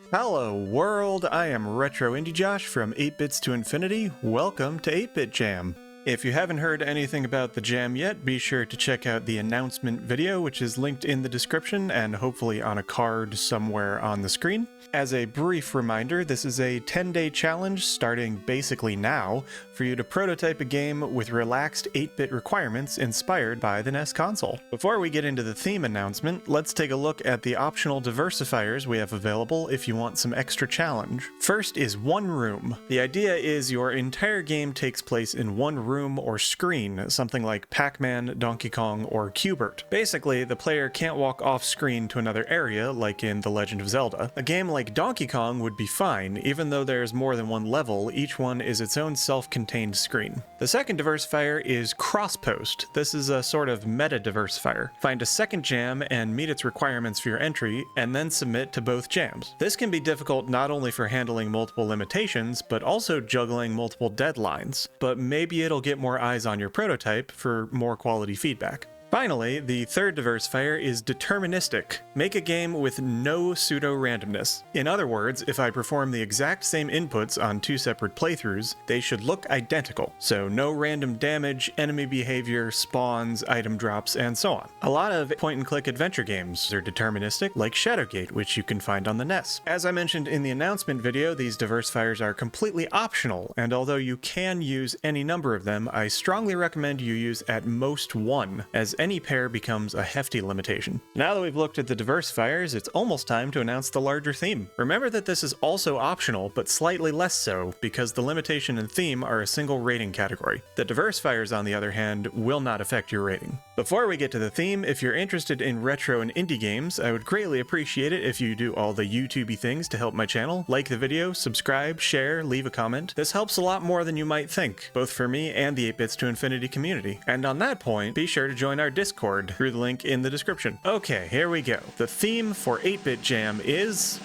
Hello world, I am Retro Indie Josh from 8-Bits to Infinity. Welcome to 8-Bit Jam. If you haven't heard anything about the jam yet, be sure to check out the announcement video, which is linked in the description and hopefully on a card somewhere on the screen. As a brief reminder, this is a 10-day challenge starting basically now for you to prototype a game with relaxed 8-bit requirements inspired by the NES console. Before we get into the theme announcement, let's take a look at the optional diversifiers we have available if you want some extra challenge. First is one room. The idea is your entire game takes place in one room or screen, something like Pac-Man, Donkey Kong, or Q*bert. Basically, the player can't walk off screen to another area like in The Legend of Zelda. A game like Donkey Kong would be fine, even though there's more than one level, each one is its own self-contained screen. The second diversifier is cross-post. This is a sort of meta-diversifier. Find a second jam and meet its requirements for your entry, and then submit to both jams. This can be difficult not only for handling multiple limitations, but also juggling multiple deadlines. But maybe it'll get more eyes on your prototype for more quality feedback. Finally, the third diversifier is deterministic. Make a game with no pseudo-randomness. In other words, if I perform the exact same inputs on two separate playthroughs, they should look identical. So no random damage, enemy behavior, spawns, item drops, and so on. A lot of point-and-click adventure games are deterministic, like Shadowgate, which you can find on the NES. As I mentioned in the announcement video, these diversifiers are completely optional, and although you can use any number of them, I strongly recommend you use at most one, as any pair becomes a hefty limitation. Now that we've looked at the diversifiers, it's almost time to announce the larger theme. Remember that this is also optional, but slightly less so, because the limitation and theme are a single rating category. The diversifiers, on the other hand, will not affect your rating. Before we get to the theme, if you're interested in retro and indie games, I would greatly appreciate it if you do all the YouTubey things to help my channel. Like the video, subscribe, share, leave a comment. This helps a lot more than you might think, both for me and the 8-Bits to Infinity community. And on that point, be sure to join our Discord through the link in the description. Okay, here we go. The theme for 8-Bit Jam is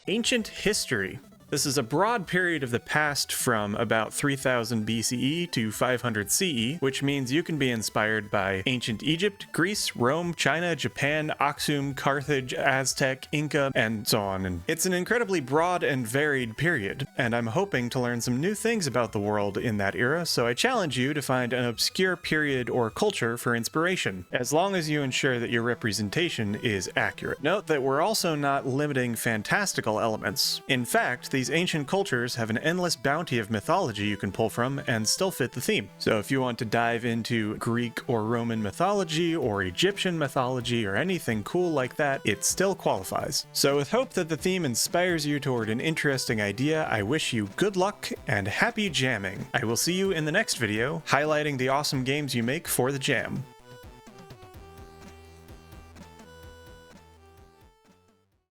Ancient History. This is a broad period of the past from about 3000 BCE to 500 CE, which means you can be inspired by ancient Egypt, Greece, Rome, China, Japan, Aksum, Carthage, Aztec, Inca, and so on. And it's an incredibly broad and varied period, and I'm hoping to learn some new things about the world in that era, so I challenge you to find an obscure period or culture for inspiration, as long as you ensure that your representation is accurate. Note that we're also not limiting fantastical elements. In fact, these ancient cultures have an endless bounty of mythology you can pull from and still fit the theme. So if you want to dive into Greek or Roman mythology or Egyptian mythology or anything cool like that, it still qualifies. So with hope that the theme inspires you toward an interesting idea, I wish you good luck and happy jamming. I will see you in the next video, highlighting the awesome games you make for the jam.